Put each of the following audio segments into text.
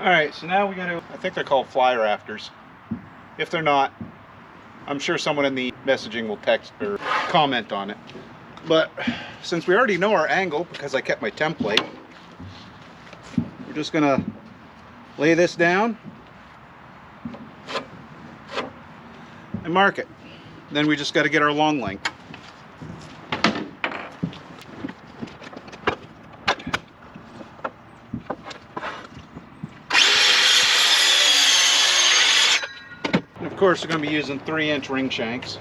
Alright, so now we gotta, I think they're called fly rafters. If they're not, I'm sure someone in the messaging will text or comment on it. But since we already know our angle, because I kept my template, we're just gonna lay this down and mark it. Then we just got to get our long length. And of course, we're going to be using 3-inch ring shanks.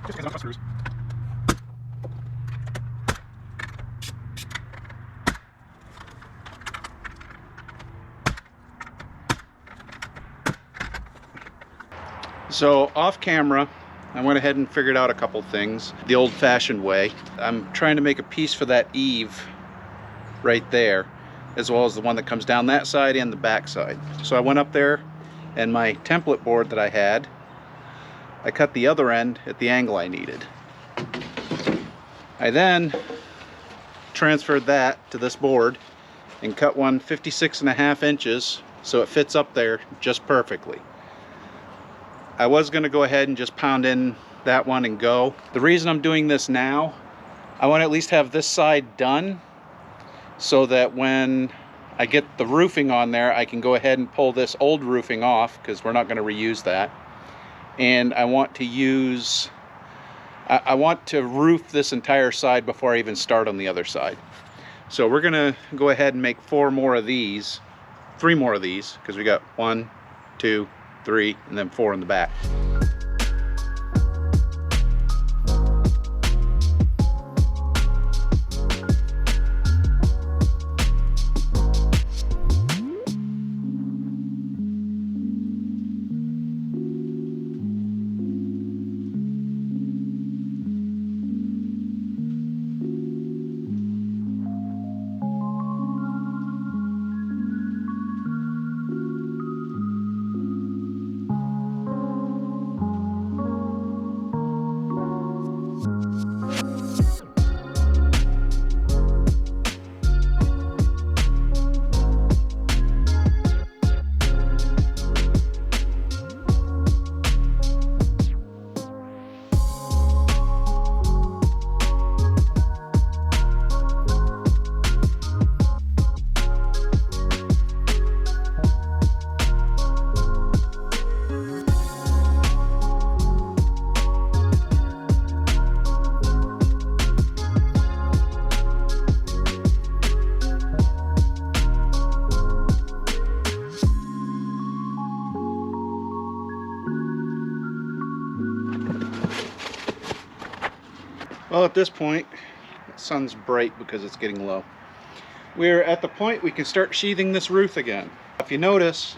Just enough screws. So off camera, I went ahead and figured out a couple things the old-fashioned way. I'm trying to make a piece for that eave right there, as well as the one that comes down that side and the back side. So I went up there, and my template board that I had, I cut the other end at the angle I needed. I then transferred that to this board and cut one 56.5 inches so it fits up there just perfectly. I was going to go ahead and just pound in that one and go. The reason I'm doing this now, I want to at least have this side done so that when I get the roofing on there, I can go ahead and pull this old roofing off, because we're not going to reuse that. And I want to use, I want to roof this entire side before I even start on the other side. So we're going to go ahead and make 4 more of these, 3 more of these, because we got 1, 2, 3, and then 4 in the back. Well, at this point, the sun's bright because it's getting low. We're at the point we can start sheathing this roof again. If you notice,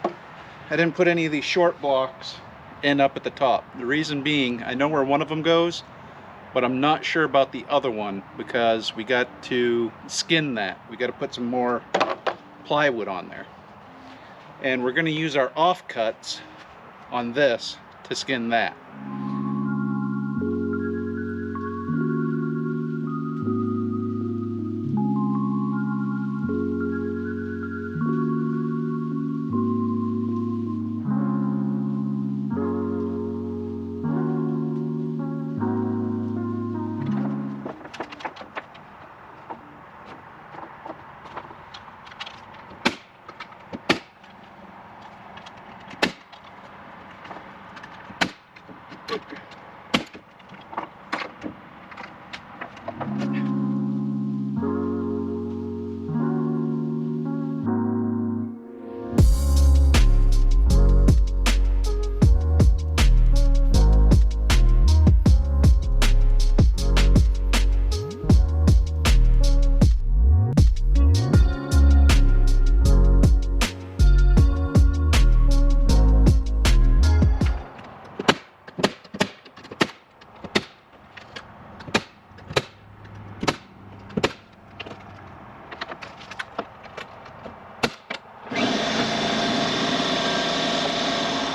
I didn't put any of these short blocks in up at the top. The reason being, I know where one of them goes, but I'm not sure about the other one because we got to skin that. We got to put some more plywood on there. And we're going to use our offcuts on this to skin that.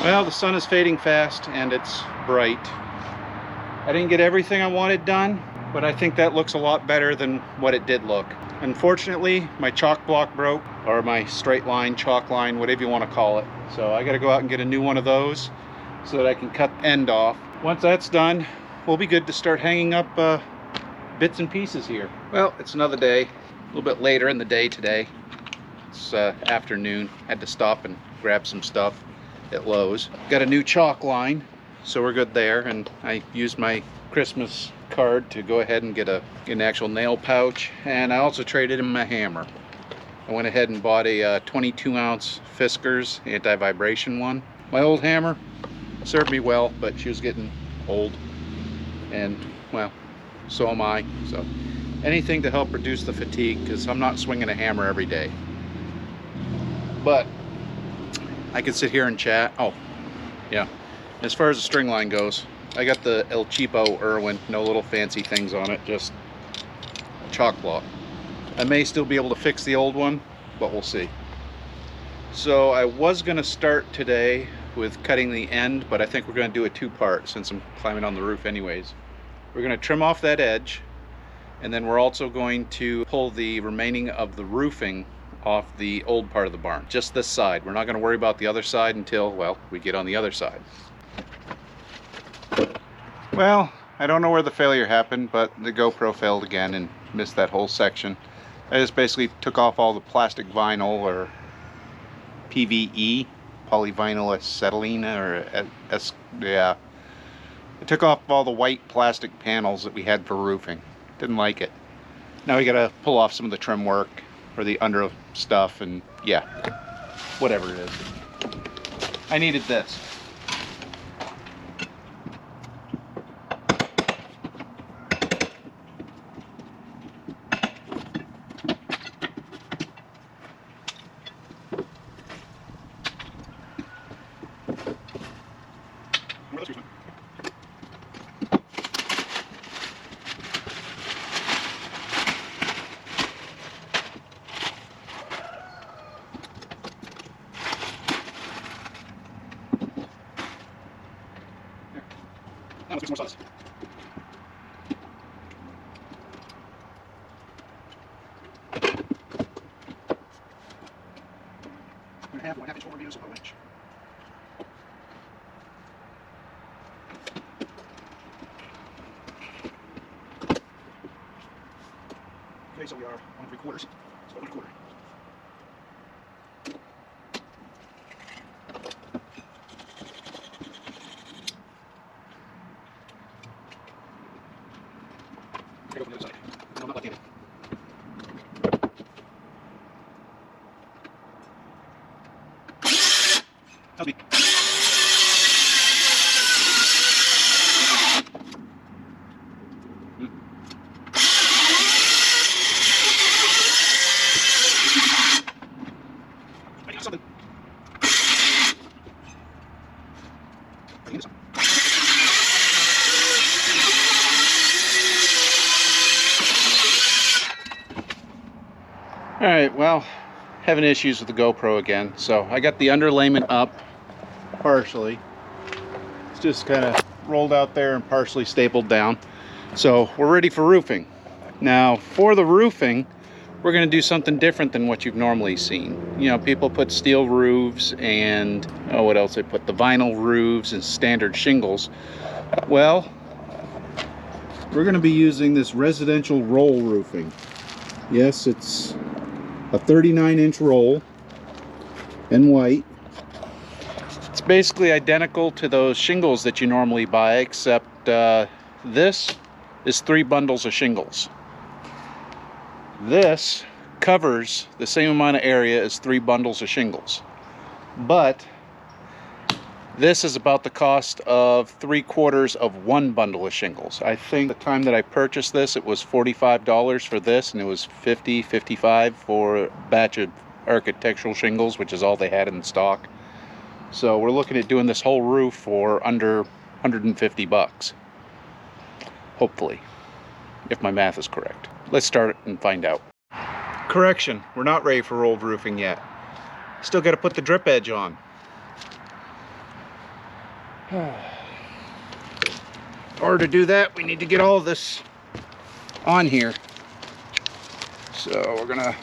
Well, the sun is fading fast and it's bright. I didn't get everything I wanted done, but I think that looks a lot better than what it did look. Unfortunately, my chalk block broke, or my straight line, chalk line, whatever you want to call it. So I got to go out and get a new one of those so that I can cut the end off. Once that's done, we'll be good to start hanging up bits and pieces here. Well, it's another day, a little bit later in the day today. It's afternoon. Had to stop and grab some stuff at Lowe's. Got a new chalk line, so we're good there, and I used my Christmas card to go ahead and get an actual nail pouch, and I also traded in my hammer. I went ahead and bought a 22-ounce Fiskars anti-vibration one. My old hammer served me well, but she was getting old, and well, so am I. So anything to help reduce the fatigue, because I'm not swinging a hammer every day. But I could sit here and chat. Oh, yeah. As far as the string line goes, I got the El Cheapo Irwin, no little fancy things on it, just chalk block. I may still be able to fix the old one, but we'll see. So I was going to start today with cutting the end, but I think we're going to do a two-part since I'm climbing on the roof anyways. We're going to trim off that edge, and then we're also going to pull the remaining of the roofing off the old part of the barn, just this side. We're not going to worry about the other side until, well, we get on the other side. Well, I don't know where the failure happened, but the GoPro failed again and missed that whole section. I just basically took off all the plastic vinyl, or PVE, polyvinyl acetylene, or yeah. I took off all the white plastic panels that we had for roofing. Didn't like it. Now we gotta pull off some of the trim work, or the under stuff, and yeah, whatever it is. I needed this. Now let's get some more sauce. One and a half inch over meters of a winch. Okay, so we are 1 3/4. So 1 1/4. Go from the other side. No, not left-handed. Sounds me. All right, well, having issues with the GoPro again. So I got the underlayment up partially. It's just kind of rolled out there and partially stapled down. So we're ready for roofing. Now for the roofing, we're going to do something different than what you've normally seen. You know, people put steel roofs and, oh, what else they put? The vinyl roofs and standard shingles. Well, we're going to be using this residential roll roofing. Yes, it's a 39-inch roll in white. It's basically identical to those shingles that you normally buy, except this is 3 bundles of shingles. This covers the same amount of area as 3 bundles of shingles, but this is about the cost of 3/4 of 1 bundle of shingles. I think the time that I purchased this, it was $45 for this, and it was $55 for a batch of architectural shingles, which is all they had in stock. So we're looking at doing this whole roof for under 150 bucks. Hopefully, if my math is correct. Let's start it and find out. Correction, we're not ready for rolled roofing yet. Still got to put the drip edge on. In order to do that, we need to get all of this on here. So we're gonna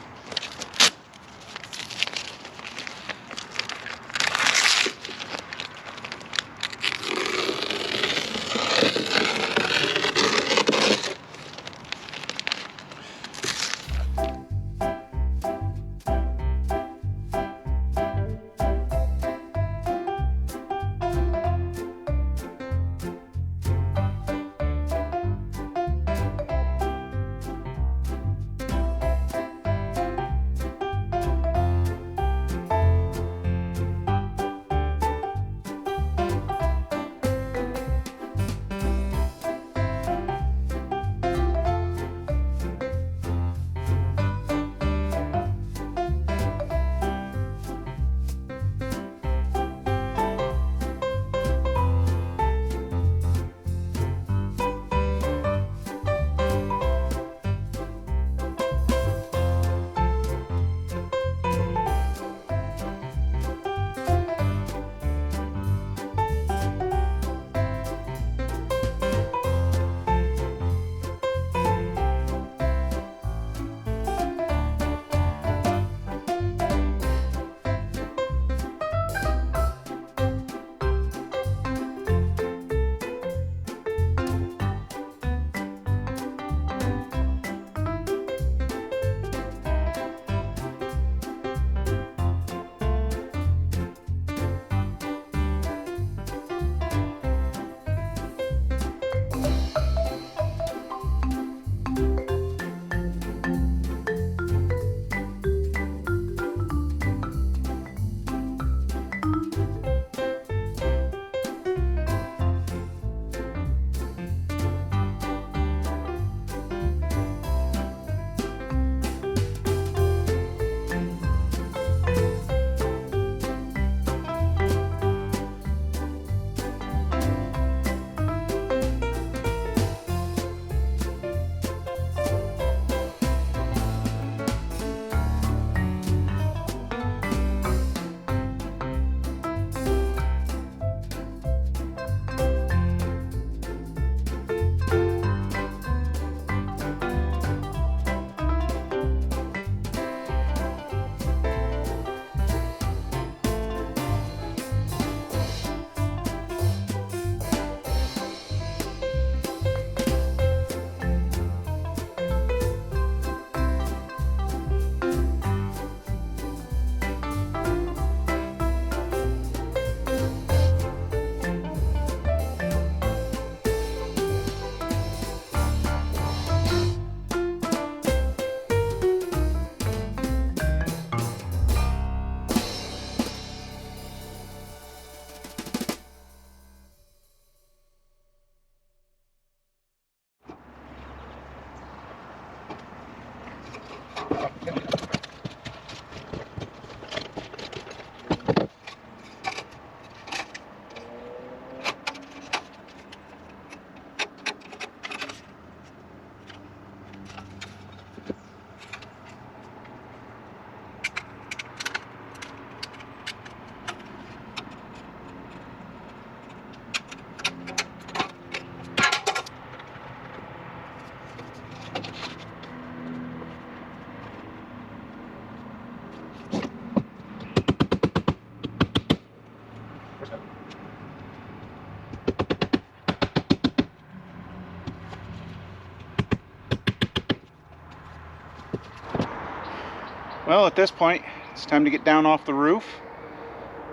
Well, at this point, it's time to get down off the roof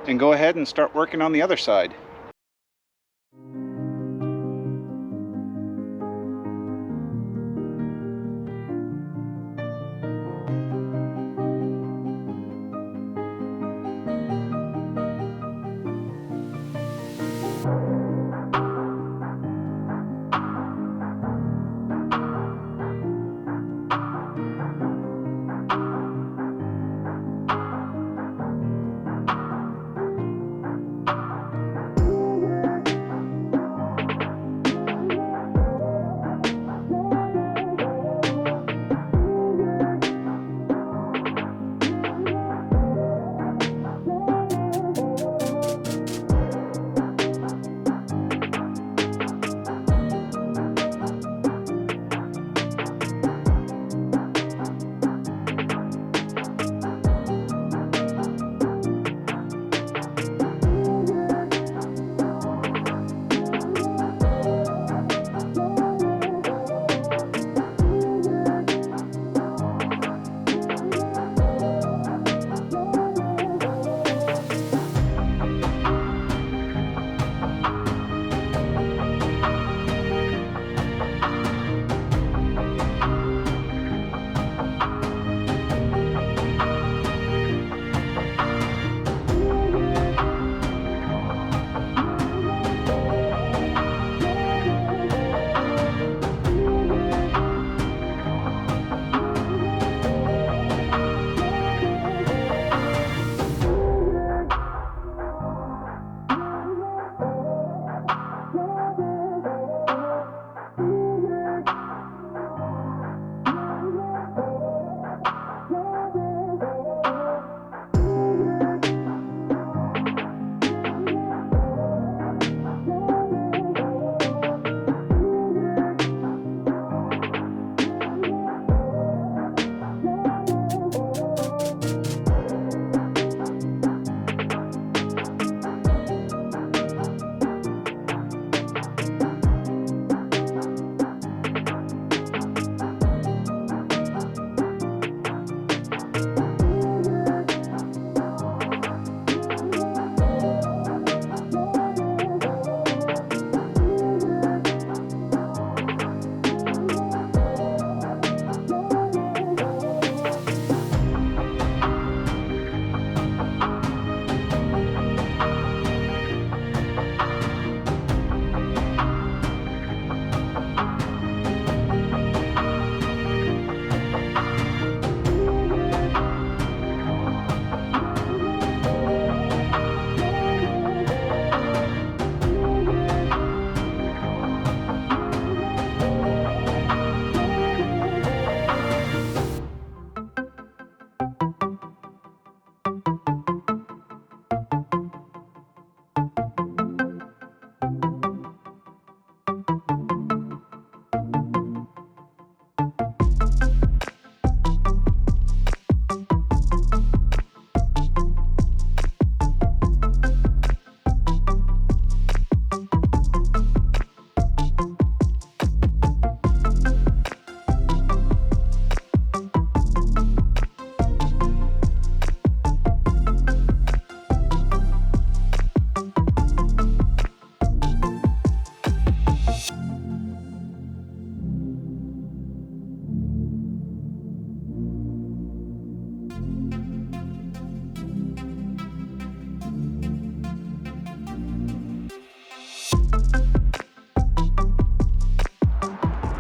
and go ahead and start working on the other side.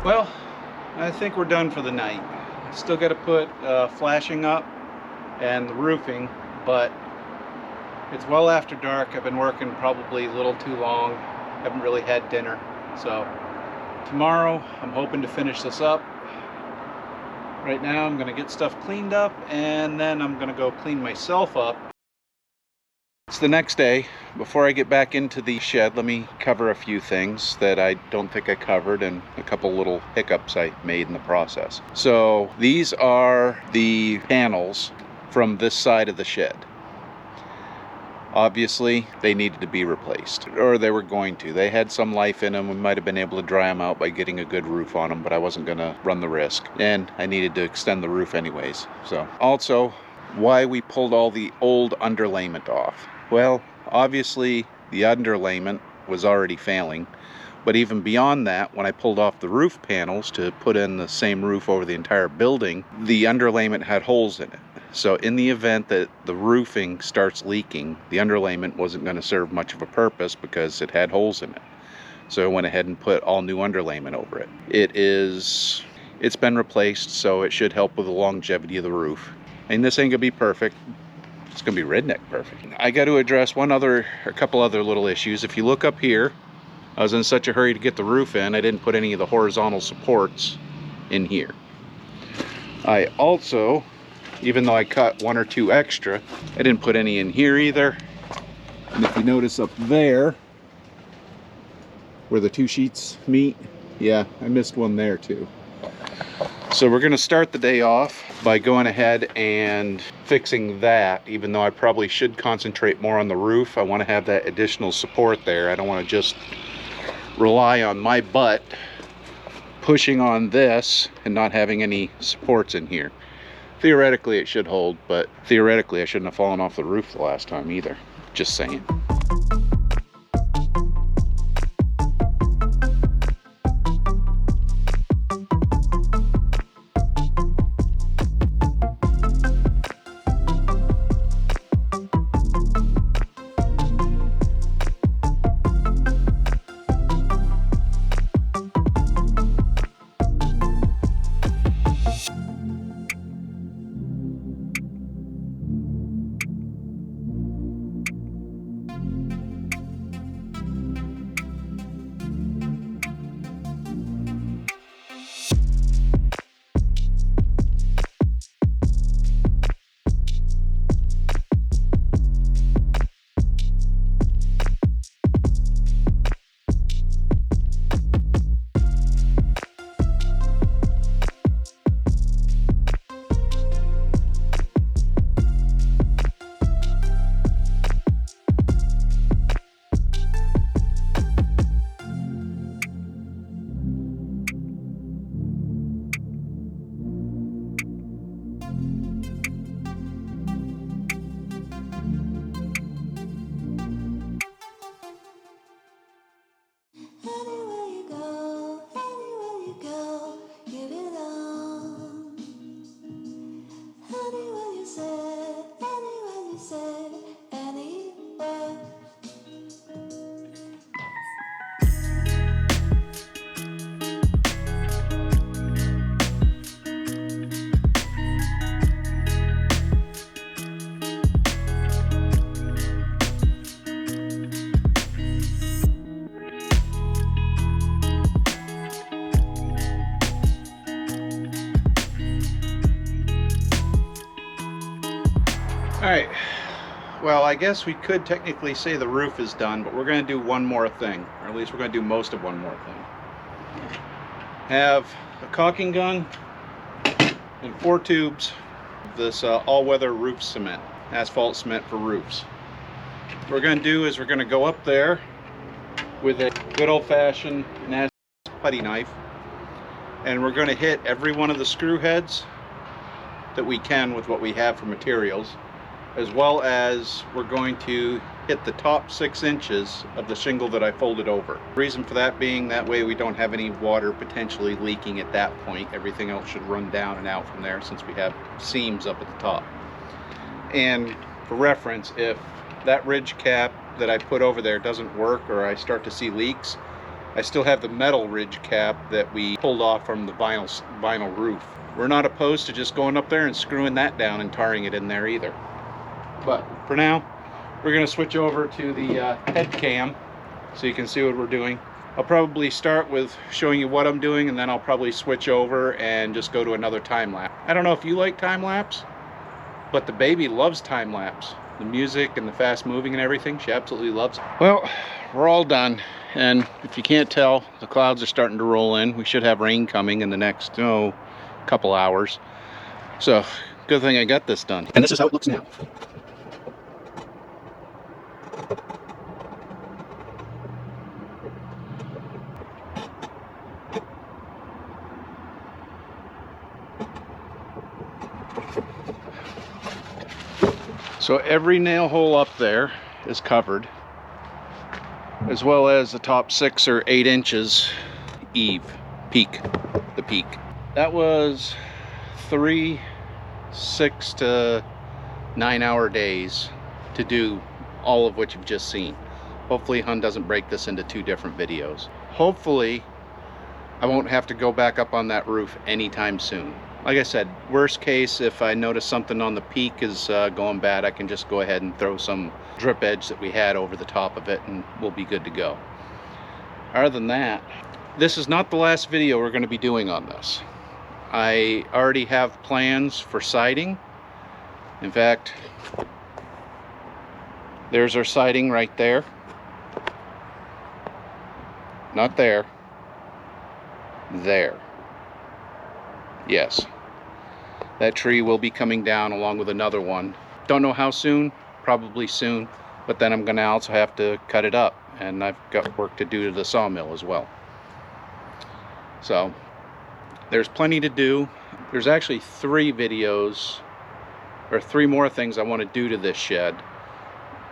Well, I think we're done for the night. Still got to put flashing up and the roofing, but it's well after dark. I've been working probably a little too long. Haven't really had dinner. So tomorrow I'm hoping to finish this up. Right now I'm going to get stuff cleaned up and then I'm going to go clean myself up. It's the next day. Before I get back into the shed, let me cover a few things that I don't think I covered and a couple little hiccups I made in the process. So these are the panels from this side of the shed. Obviously, they needed to be replaced, or they were going to. They had some life in them. We might have been able to dry them out by getting a good roof on them, but I wasn't going to run the risk. And I needed to extend the roof anyways. So, also, why we pulled all the old underlayment off. Well, obviously, the underlayment was already failing. But even beyond that, when I pulled off the roof panels to put in the same roof over the entire building, the underlayment had holes in it. So in the event that the roofing starts leaking, the underlayment wasn't going to serve much of a purpose because it had holes in it. So I went ahead and put all new underlayment over it. It's been replaced, so it should help with the longevity of the roof. And this ain't gonna be perfect. It's gonna be redneck perfect. I got to address a couple other little issues. If you look up here, I was in such a hurry to get the roof in, I didn't put any of the horizontal supports in here. I also, even though I cut 1 or 2 extra, I didn't put any in here either. And if you notice up there, where the 2 sheets meet, yeah, I missed one there too. So we're gonna start the day off by going ahead and fixing that, even though I probably should concentrate more on the roof. I wanna have that additional support there. I don't wanna just rely on my butt pushing on this and not having any supports in here. Theoretically it should hold, but theoretically I shouldn't have fallen off the roof the last time either. Just saying. Alright, well, I guess we could technically say the roof is done, but we're going to do one more thing, or at least we're going to do most of one more thing. Have a caulking gun and 4 tubes of this all-weather roof cement, asphalt cement for roofs. What we're going to do is we're going to go up there with a good old-fashioned nasty putty knife, and we're going to hit every one of the screw heads that we can with what we have for materials, as well as we're going to hit the top 6 inches of the shingle that I folded over. The reason for that being, that way we don't have any water potentially leaking at that point. Everything else should run down and out from there since we have seams up at the top. And for reference, if that ridge cap that I put over there doesn't work or I start to see leaks, I still have the metal ridge cap that we pulled off from the vinyl roof. We're not opposed to just going up there and screwing that down and tarring it in there either. But for now, we're going to switch over to the head cam so you can see what we're doing. I'll probably start with showing you what I'm doing, and then I'll probably switch over and just go to another time lapse. I don't know if you like time lapse, but the baby loves time lapse. The music and the fast moving and everything, she absolutely loves it. Well, we're all done, and if you can't tell, the clouds are starting to roll in. We should have rain coming in the next couple hours. So good thing I got this done, and this is how it looks now. So every nail hole up there is covered, as well as the top 6 or 8 inches eave, peak, the peak. That was 3 6 to 9 hour days to do all of what you've just seen. Hopefully Hun doesn't break this into 2 different videos. Hopefully I won't have to go back up on that roof anytime soon. Like I said, worst case, if I notice something on the peak is going bad, I can just go ahead and throw some drip edge that we had over the top of it and we'll be good to go. Other than that, this is not the last video we're going to be doing on this. I already have plans for siding. In fact, there's our siding right there. Not there. There. Yes. That tree will be coming down along with another one. Don't know how soon, probably soon, but then I'm gonna also have to cut it up, and I've got work to do to the sawmill as well. So there's plenty to do. There's actually 3 videos, or 3 more things I want to do to this shed.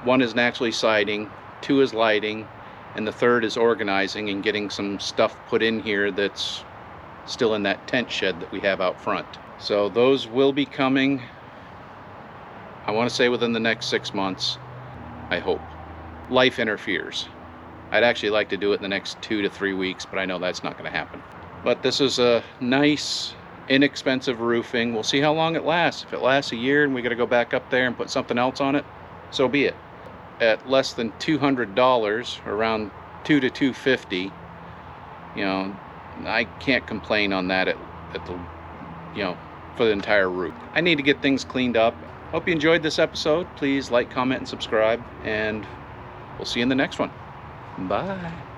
1 is naturally siding, 2 is lighting, and the 3rd is organizing and getting some stuff put in here that's still in that tent shed that we have out front. So those will be coming, I want to say within the next 6 months, I hope. Life interferes. I'd actually like to do it in the next 2 to 3 weeks, but I know that's not going to happen. But this is a nice, inexpensive roofing. We'll see how long it lasts. If it lasts a year and we got to go back up there and put something else on it, so be it. At less than $200, around $200 to $250, you know, I can't complain on that at the, you know, for the entire roof. I need to get things cleaned up. Hope you enjoyed this episode. Please like, comment, and subscribe, and we'll see you in the next one. Bye.